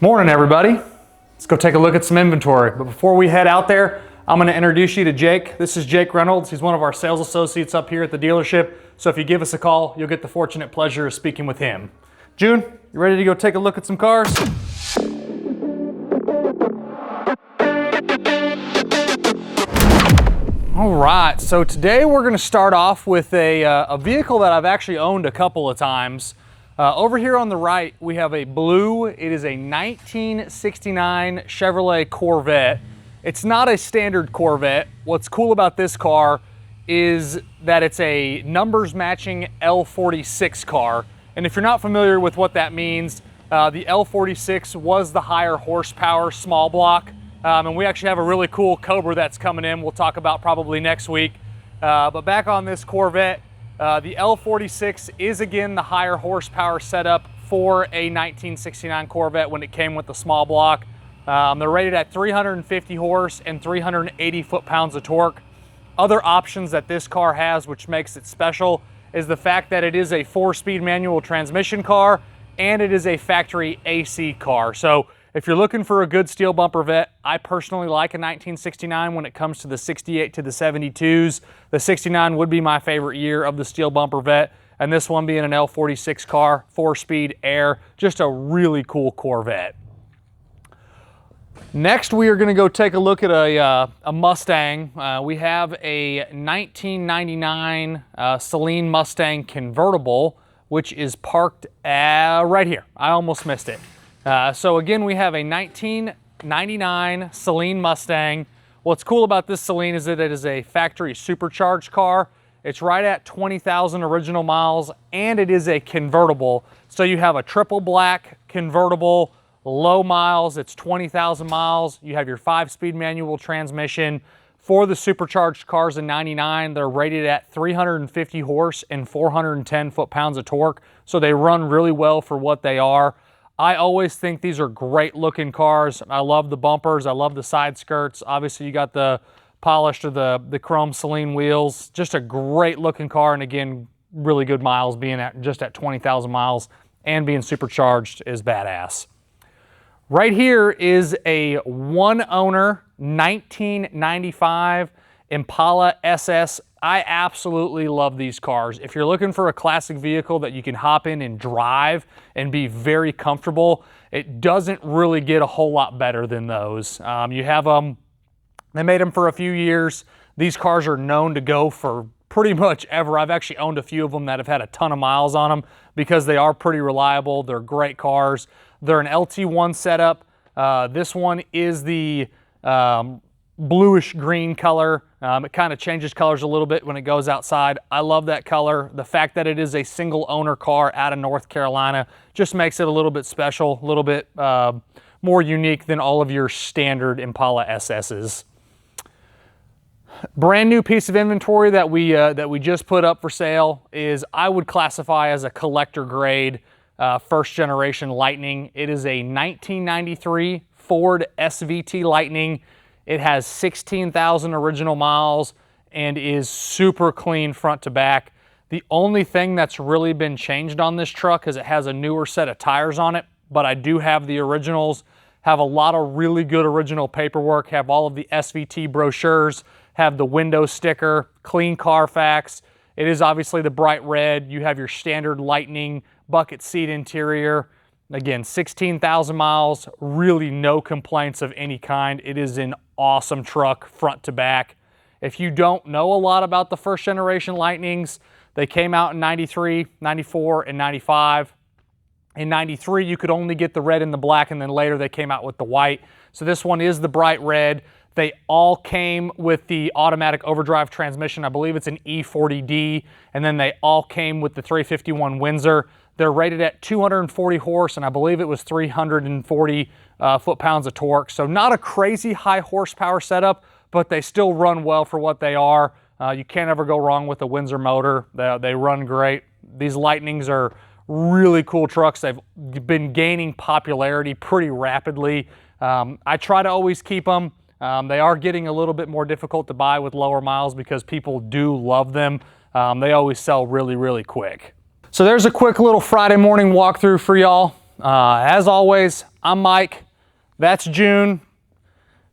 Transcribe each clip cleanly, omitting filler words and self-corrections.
Morning, everybody. Let's go take a look at some inventory. But before we head out there, I'm going to introduce you to Jake. This is Jake Reynolds. He's one of our sales associates up here at the dealership. So if you give us a call, you'll get the fortunate pleasure of speaking with him. June, you ready to go take a look at some cars? All right, so today we're going to start off with a vehicle that I've actually owned a couple of times. Over here on the right, we have a blue. It is a 1969 Chevrolet Corvette. It's not a standard Corvette. What's cool about this car is that it's a numbers matching L46 car. And if you're not familiar with what that means, the L46 was the higher horsepower small block. And we actually have a really cool Cobra that's coming in we'll talk about probably next week. But back on this Corvette, the L46 is again the higher horsepower setup for a 1969 Corvette when it came with the small block. They're rated at 350 horse and 380 foot-pounds of torque. Other options that this car has, which makes it special, is the fact that it is a 4-speed manual transmission car and it is a factory AC car. So if you're looking for a good steel bumper vet, I personally like a 1969 when it comes to the 68 to the 72s. The 69 would be my favorite year of the steel bumper vet, and this one being an L46 car, 4-speed air, just a really cool Corvette. Next, we are going to go take a look at a Mustang. We have a 1999 Saleen Mustang convertible, which is parked right here. I almost missed it. So again, we have a 1999 Saleen Mustang. What's cool about this Saleen is that it is a factory supercharged car. It's right at 20,000 original miles, and it is a convertible. So you have a triple black convertible, low miles, it's 20,000 miles. You have your 5-speed manual transmission. For the supercharged cars in 99, they're rated at 350 horse and 410 foot-pounds of torque. So they run really well for what they are. I always think these are great looking cars. I love the bumpers. I love the side skirts. Obviously, you got the polished or the chrome Saleen wheels. Just a great looking car. And again, really good miles, being just at 20,000 miles and being supercharged is badass. Right here is a one owner 1995 Impala SS. I absolutely love these cars. If you're looking for a classic vehicle that you can hop in and drive and be very comfortable, it doesn't really get a whole lot better than those. You have them, they made them for a few years. These cars are known to go for pretty much ever. I've actually owned a few of them that have had a ton of miles on them because they are pretty reliable. They're great cars. They're an LT1 setup. This one is the bluish green color. It kind of changes colors a little bit when it goes outside. I love that color. The fact that it is a single owner car out of North Carolina just makes it a little bit special, a little bit more unique than all of your standard Impala SS's. Brand new piece of inventory that we just put up for sale is, I would classify as a collector grade first generation Lightning. It is a 1993 Ford SVT Lightning. It has 16,000 original miles and is super clean front to back. The only thing that's really been changed on this truck is it has a newer set of tires on it, but I do have the originals, have a lot of really good original paperwork, have all of the SVT brochures, have the window sticker, clean Carfax. It is obviously the bright red. You have your standard Lightning bucket seat interior. Again, 16,000 miles, really no complaints of any kind. It is an awesome truck front to back. If you don't know a lot about the first generation Lightnings, they came out in 93, 94, and 95. In 93, you could only get the red and the black, and then later they came out with the white. So this one is the bright red. They all came with the automatic overdrive transmission. I believe it's an E40D, and then they all came with the 351 Windsor. They're rated at 240 horse, and I believe it was 340 foot-pounds of torque. So not a crazy high horsepower setup, but they still run well for what they are. You can't ever go wrong with a Windsor motor. They run great. These Lightnings are really cool trucks. They've been gaining popularity pretty rapidly. I try to always keep them. They are getting a little bit more difficult to buy with lower miles because people do love them. They always sell really, really quick. So there's a quick little Friday morning walkthrough for y'all. As always, I'm Mike. That's June.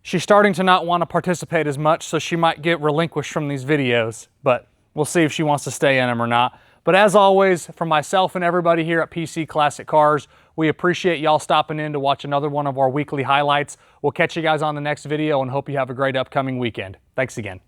She's starting to not want to participate as much, so she might get relinquished from these videos, but we'll see if she wants to stay in them or not. But as always, from myself and everybody here at PC Classic Cars, we appreciate y'all stopping in to watch another one of our weekly highlights. We'll catch you guys on the next video and hope you have a great upcoming weekend. Thanks again.